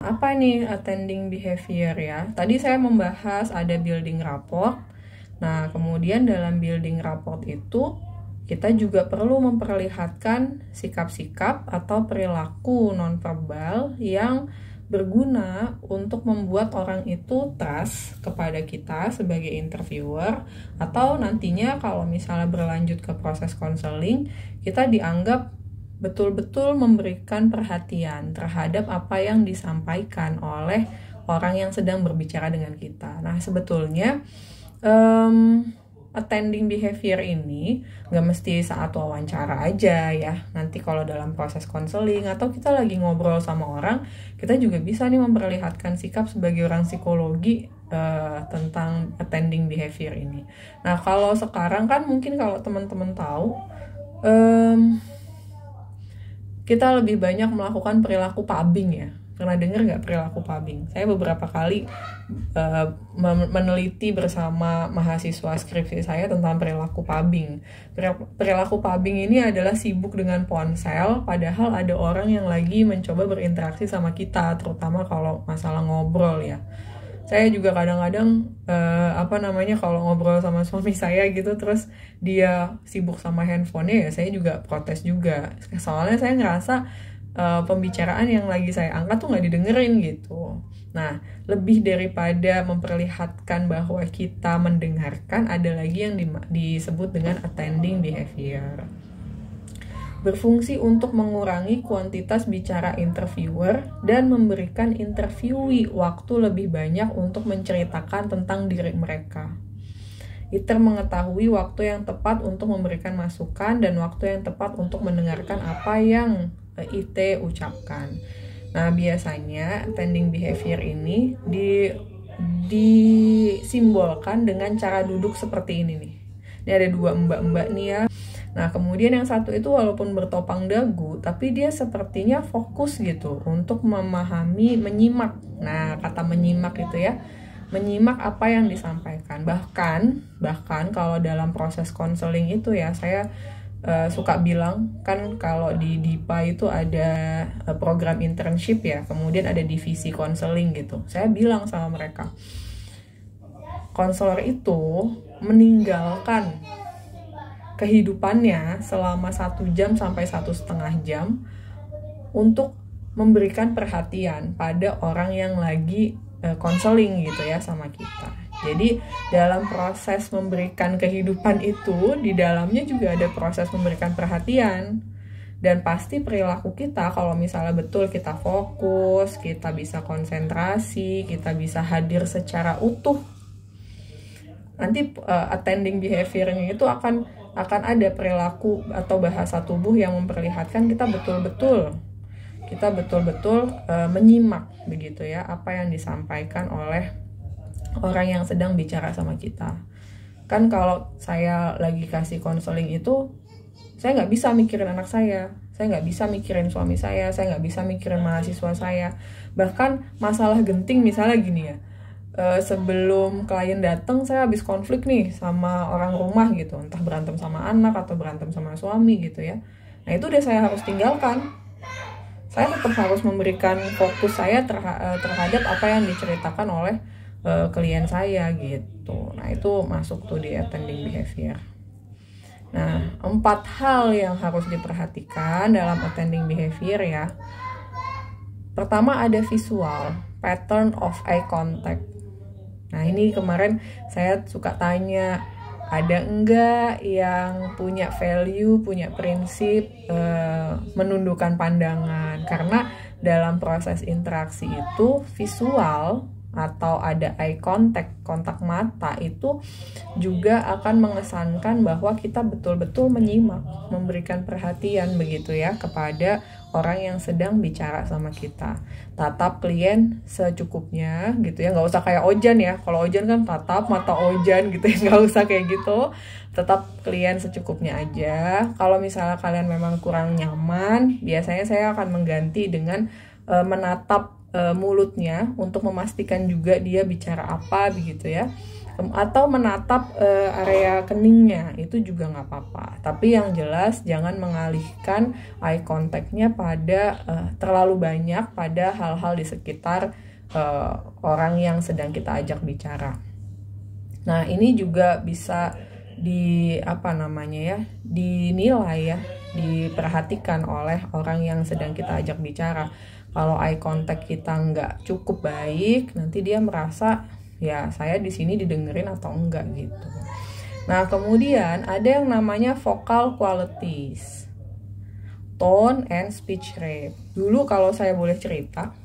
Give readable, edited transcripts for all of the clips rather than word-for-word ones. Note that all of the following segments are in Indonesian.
Apa nih attending behavior ya? Tadi saya membahas ada building rapport. Nah, kemudian dalam building rapport itu kita juga perlu memperlihatkan sikap-sikap atau perilaku nonverbal yang berguna untuk membuat orang itu trust kepada kita sebagai interviewer, atau nantinya kalau misalnya berlanjut ke proses counseling, kita dianggap betul-betul memberikan perhatian terhadap apa yang disampaikan oleh orang yang sedang berbicara dengan kita. Nah, sebetulnya attending behavior ini nggak mesti saat wawancara aja ya. Nanti kalau dalam proses konseling atau kita lagi ngobrol sama orang, kita juga bisa nih memperlihatkan sikap sebagai orang psikologi tentang attending behavior ini. Nah, kalau sekarang kan mungkin kalau teman-teman tahu, kita lebih banyak melakukan perilaku pubbing ya. Pernah dengar nggak perilaku pubbing? Saya beberapa kali meneliti bersama mahasiswa skripsi saya tentang perilaku pubbing. Perilaku pubbing ini adalah sibuk dengan ponsel, padahal ada orang yang lagi mencoba berinteraksi sama kita, terutama kalau masalah ngobrol ya. Saya juga kadang-kadang kalau ngobrol sama suami saya gitu, terus dia sibuk sama handphonenya, ya saya juga protes juga. Soalnya saya ngerasa pembicaraan yang lagi saya angkat tuh nggak didengerin gitu. Nah, lebih daripada memperlihatkan bahwa kita mendengarkan, ada lagi yang disebut dengan attending behavior. Berfungsi untuk mengurangi kuantitas bicara interviewer dan memberikan interviewee waktu lebih banyak untuk menceritakan tentang diri mereka. ITER mengetahui waktu yang tepat untuk memberikan masukan dan waktu yang tepat untuk mendengarkan apa yang IT ucapkan. Nah, biasanya attending behavior ini disimbolkan dengan cara duduk seperti ini nih. Ini ada dua mbak-mbak nih ya. Nah, kemudian yang satu itu walaupun bertopang dagu, tapi dia sepertinya fokus gitu untuk memahami, menyimak. Nah, kata menyimak itu ya, menyimak apa yang disampaikan. Bahkan kalau dalam proses konseling itu ya, saya suka bilang, kan kalau di DIPA itu ada program internship ya, kemudian ada divisi konseling gitu. Saya bilang sama mereka, konselor itu meninggalkan kehidupannya selama 1 jam sampai 1,5 jam untuk memberikan perhatian pada orang yang lagi konseling gitu ya sama kita. Jadi dalam proses memberikan kehidupan itu, di dalamnya juga ada proses memberikan perhatian. Dan pasti perilaku kita, kalau misalnya betul kita fokus, kita bisa konsentrasi, kita bisa hadir secara utuh, nanti attending behavior-nya itu akan ada perilaku atau bahasa tubuh yang memperlihatkan kita betul-betul menyimak begitu ya apa yang disampaikan oleh orang yang sedang bicara sama kita. Kan kalau saya lagi kasih konseling itu, saya nggak bisa mikirin anak saya nggak bisa mikirin suami saya nggak bisa mikirin mahasiswa saya. Bahkan masalah genting misalnya gini ya, sebelum klien datang saya habis konflik nih sama orang rumah gitu, entah berantem sama anak atau berantem sama suami gitu ya. Nah, itu udah saya harus tinggalkan. Saya tetap harus memberikan fokus saya terhadap apa yang diceritakan oleh klien saya gitu. Nah, itu masuk tuh di attending behavior. Nah, 4 hal yang harus diperhatikan dalam attending behavior ya. Pertama ada visual, pattern of eye contact. Nah, ini kemarin saya suka tanya, ada enggak yang punya value, punya prinsip menundukkan pandangan? Karena dalam proses interaksi itu visual atau ada eye contact, kontak mata itu juga akan mengesankan bahwa kita betul-betul menyimak, memberikan perhatian begitu ya kepada orang yang sedang bicara sama kita. Tatap klien secukupnya gitu ya, nggak usah kayak Ojan ya. Kalau Ojan kan tatap mata Ojan gitu ya, nggak usah kayak gitu. Tetap klien secukupnya aja. Kalau misalnya kalian memang kurang nyaman, biasanya saya akan mengganti dengan menatap mulutnya untuk memastikan juga dia bicara apa begitu ya, atau menatap area keningnya, itu juga nggak apa-apa. Tapi yang jelas jangan mengalihkan eye contact-nya pada terlalu banyak pada hal-hal di sekitar orang yang sedang kita ajak bicara. Nah, ini juga bisa dinilai ya, diperhatikan oleh orang yang sedang kita ajak bicara. Kalau eye contact kita nggak cukup baik, nanti dia merasa ya saya di sini didengerin atau enggak gitu. Nah, kemudian ada yang namanya vocal qualities, tone and speech rate. Dulu kalau saya boleh cerita,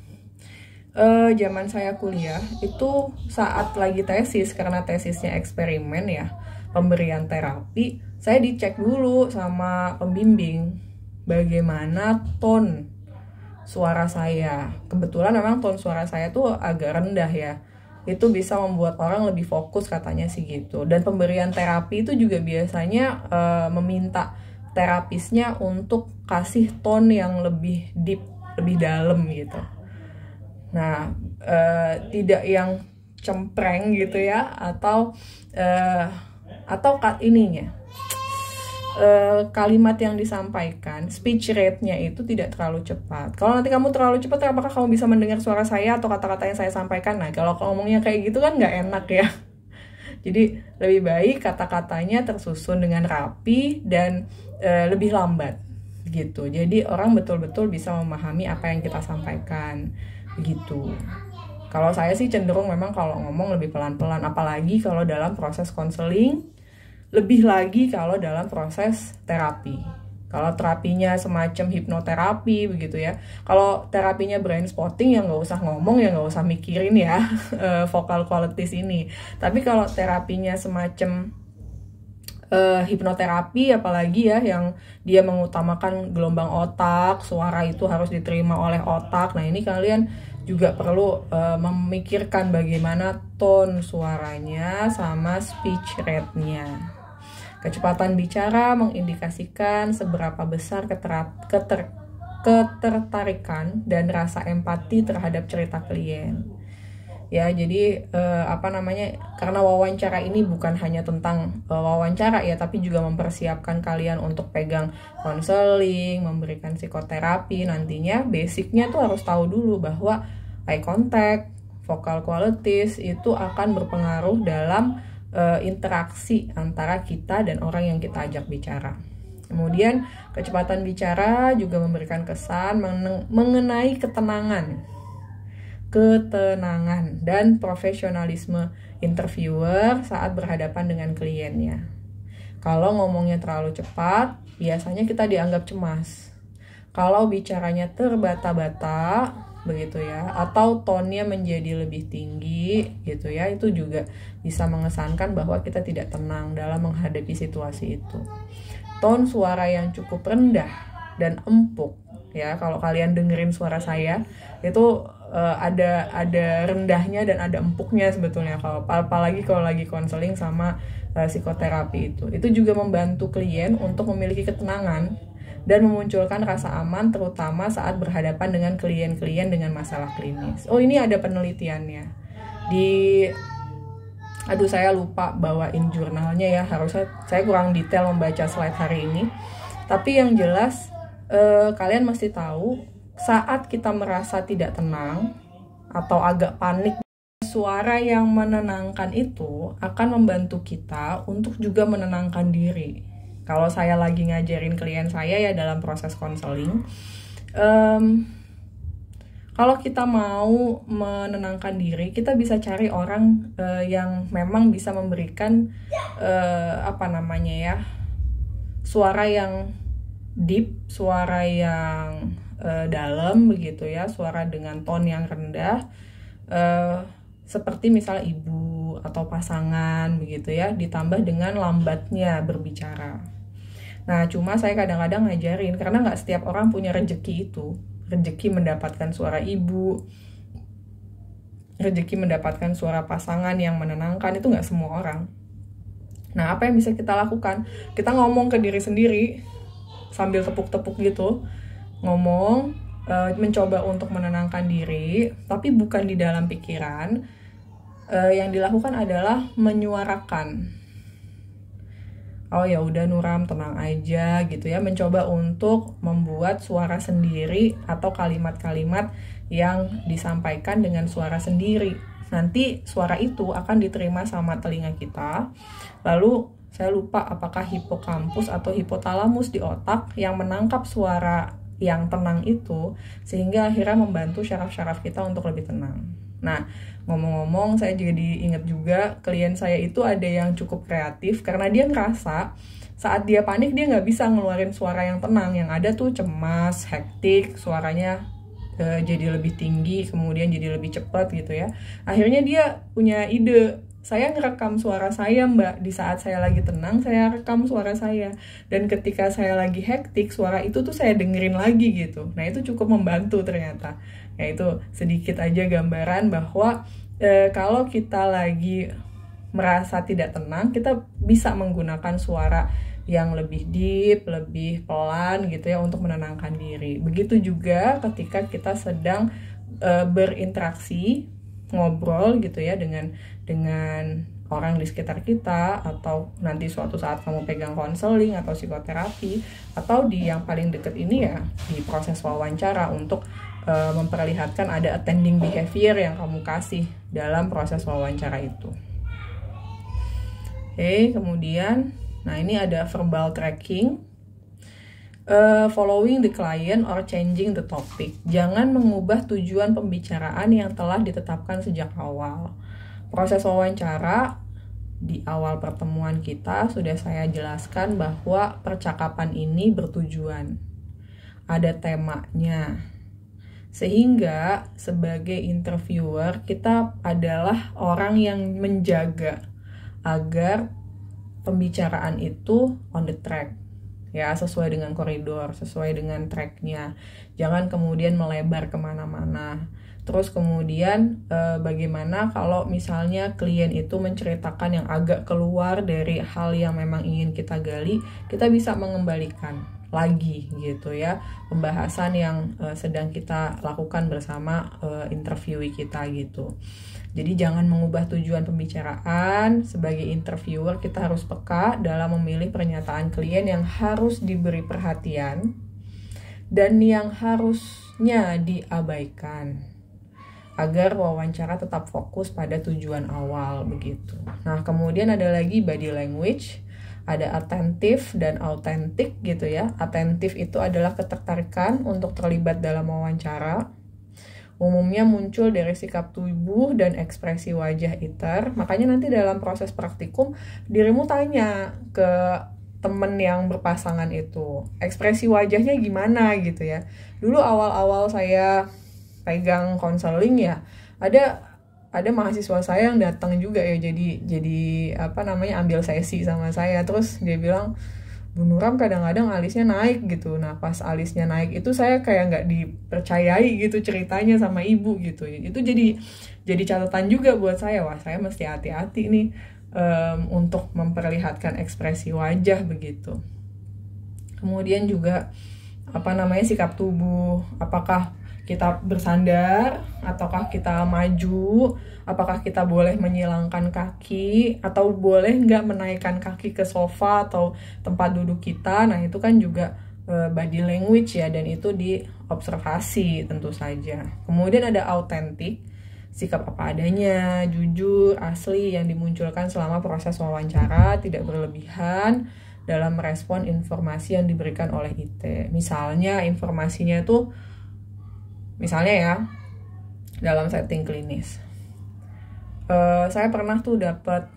zaman saya kuliah itu saat lagi tesis, karena tesisnya eksperimen ya, pemberian terapi, saya dicek dulu sama pembimbing bagaimana tone suara saya. Kebetulan memang tone suara saya tuh agak rendah ya, itu bisa membuat orang lebih fokus katanya sih gitu. Dan pemberian terapi itu juga biasanya meminta terapisnya untuk kasih tone yang lebih deep, lebih dalam gitu. Nah, tidak yang cempreng gitu ya, atau kalimat yang disampaikan, speech rate-nya itu tidak terlalu cepat. Kalau nanti kamu terlalu cepat, apakah kamu bisa mendengar suara saya atau kata-kata yang saya sampaikan? Nah, kalau ngomongnya kayak gitu kan nggak enak ya. Jadi lebih baik kata-katanya tersusun dengan rapi dan lebih lambat gitu. Jadi orang betul-betul bisa memahami apa yang kita sampaikan begitu. Kalau saya sih cenderung memang kalau ngomong lebih pelan-pelan, apalagi kalau dalam proses konseling, lebih lagi kalau dalam proses terapi. Kalau terapinya semacam hipnoterapi begitu ya. Kalau terapinya brain spotting ya nggak usah ngomong, ya nggak usah mikirin ya vocal qualities ini. Tapi kalau terapinya semacam hipnoterapi, apalagi ya yang dia mengutamakan gelombang otak, suara itu harus diterima oleh otak. Nah, ini kalian juga perlu memikirkan bagaimana tone suaranya sama speech rate-nya. Kecepatan bicara mengindikasikan seberapa besar ketertarikan dan rasa empati terhadap cerita klien. Ya, jadi karena wawancara ini bukan hanya tentang wawancara ya, tapi juga mempersiapkan kalian untuk pegang konseling, memberikan psikoterapi nantinya. Basicnya tuh harus tahu dulu bahwa eye contact, vocal qualities itu akan berpengaruh dalam interaksi antara kita dan orang yang kita ajak bicara. Kemudian kecepatan bicara juga memberikan kesan mengenai ketenangan dan profesionalisme interviewer saat berhadapan dengan kliennya. Kalau ngomongnya terlalu cepat, biasanya kita dianggap cemas. Kalau bicaranya terbata-bata, begitu ya, atau tone-nya menjadi lebih tinggi gitu ya, itu juga bisa mengesankan bahwa kita tidak tenang dalam menghadapi situasi itu. Tone suara yang cukup rendah dan empuk ya, kalau kalian dengerin suara saya itu ada rendahnya dan ada empuknya sebetulnya, kalau apalagi kalau lagi konseling sama psikoterapi itu juga membantu klien untuk memiliki ketenangan dan memunculkan rasa aman, terutama saat berhadapan dengan klien-klien dengan masalah klinis. Oh, ini ada penelitiannya. Saya lupa bawain jurnalnya ya, harusnya saya kurang detail membaca slide hari ini. Tapi yang jelas, kalian mesti tahu, saat kita merasa tidak tenang atau agak panik, suara yang menenangkan itu akan membantu kita untuk juga menenangkan diri. Kalau saya lagi ngajarin klien saya ya dalam proses konseling, kalau kita mau menenangkan diri, kita bisa cari orang yang memang bisa memberikan suara yang deep, suara yang dalam begitu ya, suara dengan tone yang rendah, seperti misalnya ibu atau pasangan begitu ya, ditambah dengan lambatnya berbicara. Nah, cuma saya kadang-kadang ngajarin, karena nggak setiap orang punya rezeki itu, rezeki mendapatkan suara ibu, rezeki mendapatkan suara pasangan yang menenangkan, itu nggak semua orang. Nah, apa yang bisa kita lakukan? Kita ngomong ke diri sendiri sambil tepuk-tepuk gitu, ngomong mencoba untuk menenangkan diri, tapi bukan di dalam pikiran. Yang dilakukan adalah menyuarakan. Oh ya udah Nuram, tenang aja gitu ya, mencoba untuk membuat suara sendiri atau kalimat-kalimat yang disampaikan dengan suara sendiri. Nanti suara itu akan diterima sama telinga kita. Lalu saya lupa apakah hipokampus atau hipotalamus di otak yang menangkap suara yang tenang itu, sehingga akhirnya membantu syaraf-syaraf kita untuk lebih tenang. Nah, ngomong-ngomong, saya jadi ingat juga klien saya itu ada yang cukup kreatif karena dia ngerasa saat dia panik dia nggak bisa ngeluarin suara yang tenang, yang ada tuh cemas, hektik, suaranya jadi lebih tinggi, kemudian jadi lebih cepat gitu ya. Akhirnya dia punya ide, saya ngerekam suara saya mbak, di saat saya lagi tenang saya rekam suara saya, dan ketika saya lagi hektik suara itu tuh saya dengerin lagi gitu. Nah itu cukup membantu ternyata. Ya itu sedikit aja gambaran bahwa kalau kita lagi merasa tidak tenang, kita bisa menggunakan suara yang lebih deep, lebih pelan gitu ya untuk menenangkan diri. Begitu juga ketika kita sedang berinteraksi, ngobrol gitu ya dengan orang di sekitar kita, atau nanti suatu saat kamu pegang konseling atau psikoterapi, atau di yang paling deket ini ya di proses wawancara untuk memperlihatkan ada attending behavior yang kamu kasih dalam proses wawancara itu. Oke, kemudian nah ini ada verbal tracking. Following the client or changing the topic. Jangan mengubah tujuan pembicaraan yang telah ditetapkan sejak awal. Proses wawancara di awal pertemuan kita sudah saya jelaskan bahwa percakapan ini bertujuan. Ada temanya. Sehingga sebagai interviewer kita adalah orang yang menjaga agar pembicaraan itu on the track. Ya, sesuai dengan koridor, sesuai dengan tracknya. Jangan kemudian melebar kemana-mana. Terus kemudian bagaimana kalau misalnya klien itu menceritakan yang agak keluar dari hal yang memang ingin kita gali, kita bisa mengembalikan lagi gitu ya pembahasan yang sedang kita lakukan bersama interviewee kita gitu. Jadi jangan mengubah tujuan pembicaraan. Sebagai interviewer kita harus peka dalam memilih pernyataan klien yang harus diberi perhatian dan yang harusnya diabaikan agar wawancara tetap fokus pada tujuan awal begitu. Nah, kemudian ada lagi body language. Ada atentif dan autentik gitu ya. Atentif itu adalah ketertarikan untuk terlibat dalam wawancara. Umumnya muncul dari sikap tubuh dan ekspresi wajah iter. Makanya nanti dalam proses praktikum dirimu tanya ke temen yang berpasangan itu, ekspresi wajahnya gimana gitu ya. Dulu awal-awal saya pegang konseling ya, ada mahasiswa saya yang datang juga ya, jadi ambil sesi sama saya. Terus dia bilang, Bu Nuram kadang-kadang alisnya naik gitu. Nah pas alisnya naik itu saya kayak nggak dipercayai gitu ceritanya sama ibu gitu. Itu jadi catatan juga buat saya, wah saya mesti hati-hati nih untuk memperlihatkan ekspresi wajah begitu. Kemudian juga sikap tubuh, apakah kita bersandar, ataukah kita maju, apakah kita boleh menyilangkan kaki, atau boleh nggak menaikkan kaki ke sofa atau tempat duduk kita. Nah itu kan juga body language ya, dan itu diobservasi tentu saja. Kemudian ada autentik, sikap apa adanya, jujur, asli yang dimunculkan selama proses wawancara, tidak berlebihan dalam merespon informasi yang diberikan oleh IT. Misalnya informasinya itu ya dalam setting klinis, saya pernah tuh dapat,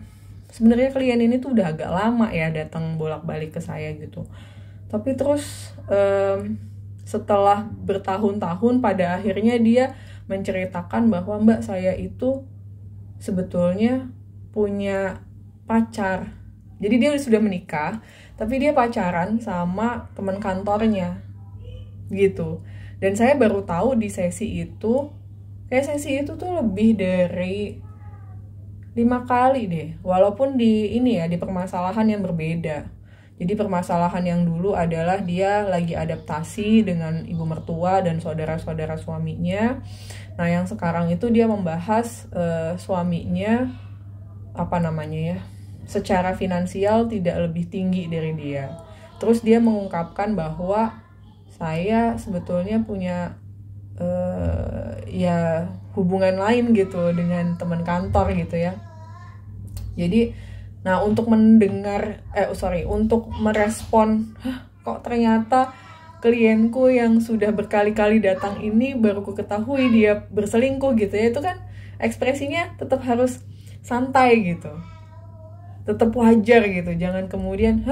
sebenarnya klien ini tuh udah agak lama ya datang bolak-balik ke saya gitu, tapi terus setelah bertahun-tahun pada akhirnya dia menceritakan bahwa Mbak, saya itu sebetulnya punya pacar. Jadi dia sudah menikah tapi dia pacaran sama teman kantornya gitu. Dan saya baru tahu di sesi itu tuh lebih dari 5 kali deh, walaupun di permasalahan yang berbeda. Jadi permasalahan yang dulu adalah dia lagi adaptasi dengan ibu mertua dan saudara-saudara suaminya. Nah, yang sekarang itu dia membahas suaminya secara finansial tidak lebih tinggi dari dia. Terus dia mengungkapkan bahwa saya sebetulnya punya ya hubungan lain gitu dengan teman kantor gitu ya. Jadi, nah untuk untuk merespon, kok ternyata klienku yang sudah berkali-kali datang ini baru ku ketahui dia berselingkuh gitu ya, itu kan ekspresinya tetap harus santai gitu, tetap wajar gitu, jangan kemudian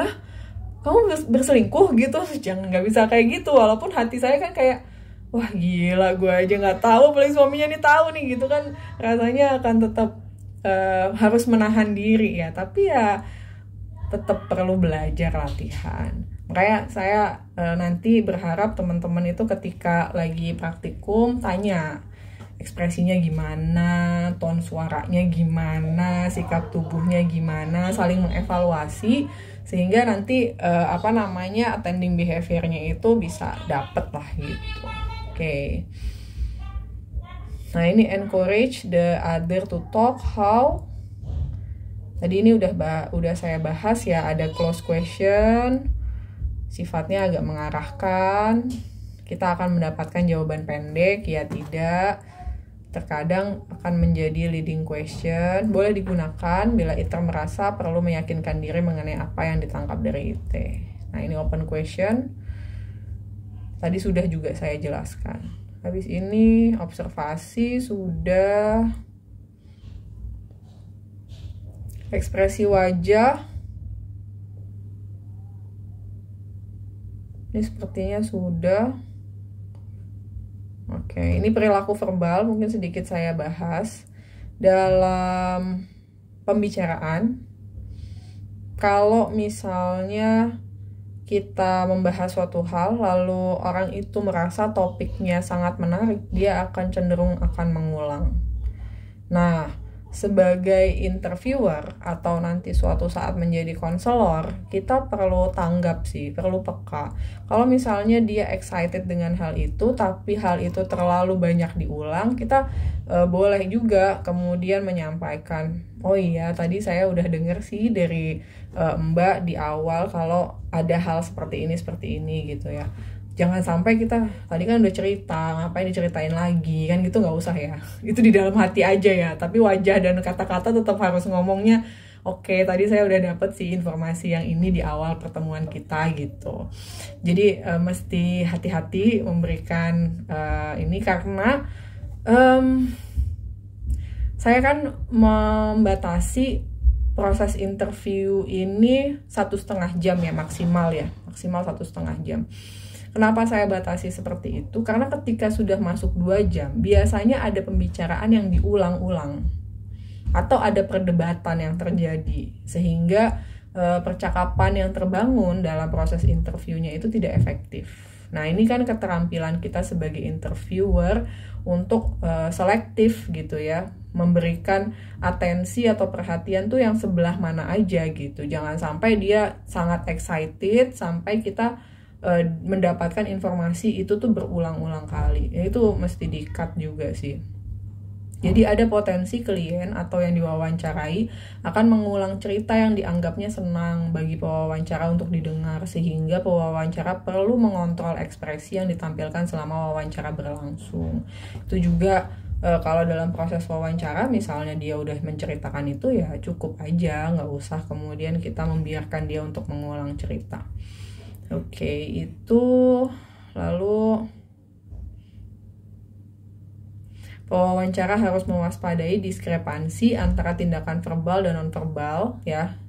kamu berselingkuh gitu, jangan, nggak bisa kayak gitu. Walaupun hati saya kan kayak, wah gila, gue aja nggak tahu, paling suaminya nih tahu nih gitu kan, rasanya akan tetap harus menahan diri ya. Tapi ya tetap perlu belajar, latihan. Makanya saya nanti berharap teman-teman itu ketika lagi praktikum tanya ekspresinya gimana, ton suaranya gimana, sikap tubuhnya gimana, saling mengevaluasi sehingga nanti attending behavior-nya itu bisa dapet lah gitu. Oke. Nah, ini encourage the other to talk how. Tadi ini udah saya bahas ya, ada close question, sifatnya agak mengarahkan. Kita akan mendapatkan jawaban pendek, ya tidak. Terkadang akan menjadi leading question. Boleh digunakan bila IT merasa perlu meyakinkan diri mengenai apa yang ditangkap dari IT. Nah, ini open question. Tadi sudah juga saya jelaskan. Habis ini observasi sudah. Ekspresi wajah. Ini sepertinya sudah. Oke, ini perilaku verbal mungkin sedikit saya bahas. Dalam pembicaraan, kalau misalnya kita membahas suatu hal, lalu orang itu merasa topiknya sangat menarik, dia akan cenderung mengulang. Nah, sebagai interviewer atau nanti suatu saat menjadi konselor, kita perlu tanggap sih, perlu peka. Kalau misalnya dia excited dengan hal itu, tapi hal itu terlalu banyak diulang, kita boleh juga kemudian menyampaikan, oh iya tadi saya udah denger sih dari Mbak di awal kalau ada hal seperti ini gitu ya. Jangan sampai kita tadi kan udah cerita, ngapain diceritain lagi kan gitu, nggak usah ya. Itu di dalam hati aja ya, tapi wajah dan kata-kata tetap harus ngomongnya. Oke, tadi saya udah dapet sih informasi yang ini di awal pertemuan kita gitu. Jadi mesti hati-hati memberikan ini karena saya kan membatasi proses interview ini 1,5 jam ya maksimal 1,5 jam. Kenapa saya batasi seperti itu? Karena ketika sudah masuk 2 jam, biasanya ada pembicaraan yang diulang-ulang atau ada perdebatan yang terjadi sehingga percakapan yang terbangun dalam proses interviewnya itu tidak efektif. Nah, ini kan keterampilan kita sebagai interviewer untuk selektif gitu ya, memberikan atensi atau perhatian tuh yang sebelah mana aja gitu. Jangan sampai dia sangat excited sampai kita mendapatkan informasi itu tuh berulang-ulang kali. Ya, itu mesti di-cut juga sih. Jadi ada potensi klien atau yang diwawancarai akan mengulang cerita yang dianggapnya senang bagi pewawancara untuk didengar, sehingga pewawancara perlu mengontrol ekspresi yang ditampilkan selama wawancara berlangsung. Itu juga kalau dalam proses wawancara misalnya dia udah menceritakan itu ya cukup aja, nggak usah kemudian kita membiarkan dia untuk mengulang cerita. Oke, itu lalu pewawancara harus mewaspadai diskrepansi antara tindakan verbal dan nonverbal ya,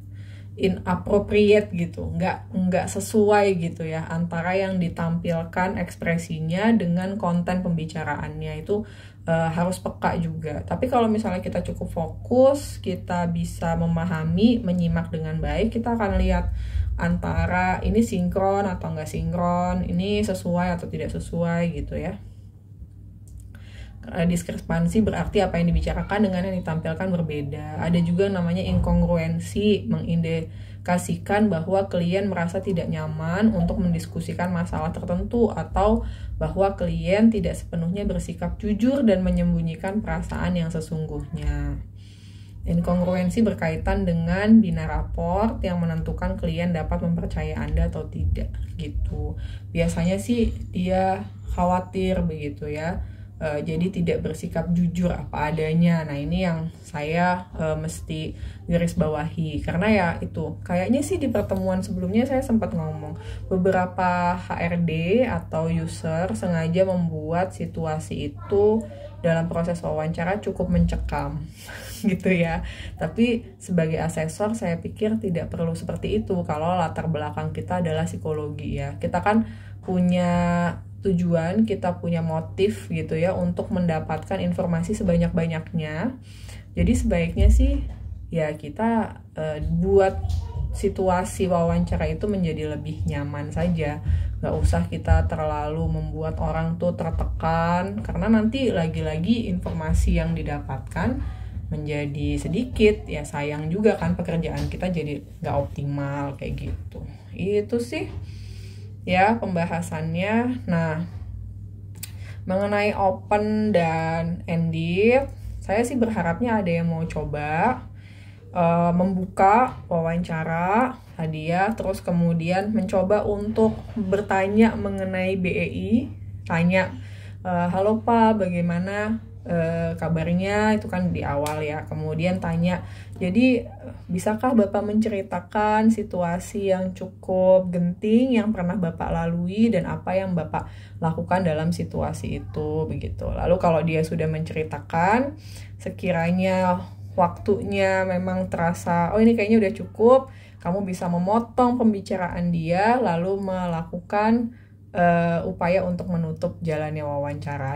inappropriate gitu, nggak sesuai gitu ya antara yang ditampilkan ekspresinya dengan konten pembicaraannya, itu harus peka juga. Tapi kalau misalnya kita cukup fokus, kita bisa memahami, menyimak dengan baik, kita akan lihat antara ini sinkron atau nggak sinkron, ini sesuai atau tidak sesuai gitu ya. Diskrepansi berarti apa yang dibicarakan dengan yang ditampilkan berbeda. Ada juga namanya inkongruensi, mengindikasikan bahwa klien merasa tidak nyaman untuk mendiskusikan masalah tertentu, atau bahwa klien tidak sepenuhnya bersikap jujur dan menyembunyikan perasaan yang sesungguhnya. Inkongruensi berkaitan dengan bina raport yang menentukan klien dapat mempercayai Anda atau tidak gitu. Biasanya sih dia khawatir begitu ya. Jadi tidak bersikap jujur apa adanya. Nah, ini yang saya mesti garis bawahi, karena ya itu kayaknya sih di pertemuan sebelumnya saya sempat ngomong beberapa HRD atau user sengaja membuat situasi itu dalam proses wawancara cukup mencekam gitu ya. Tapi sebagai asesor saya pikir tidak perlu seperti itu kalau latar belakang kita adalah psikologi ya. Kita kan punya tujuan, kita punya motif gitu ya untuk mendapatkan informasi sebanyak-banyaknya. Jadi sebaiknya sih ya kita buat situasi wawancara itu menjadi lebih nyaman saja. Gak usah kita terlalu membuat orang tuh tertekan, karena nanti lagi-lagi informasi yang didapatkan menjadi sedikit, ya sayang juga kan pekerjaan kita jadi gak optimal kayak gitu. Itu sih ya pembahasannya. Nah, mengenai open dan ended, saya sih berharapnya ada yang mau coba membuka wawancara tadi ya, terus kemudian mencoba untuk bertanya mengenai BEI, tanya halo Pak, bagaimana kabarnya, itu kan di awal ya. Kemudian tanya, jadi bisakah Bapak menceritakan situasi yang cukup genting yang pernah Bapak lalui dan apa yang Bapak lakukan dalam situasi itu begitu. Lalu kalau dia sudah menceritakan, sekiranya waktunya memang terasa oh ini kayaknya udah cukup, kamu bisa memotong pembicaraan dia lalu melakukan upaya untuk menutup jalannya wawancara.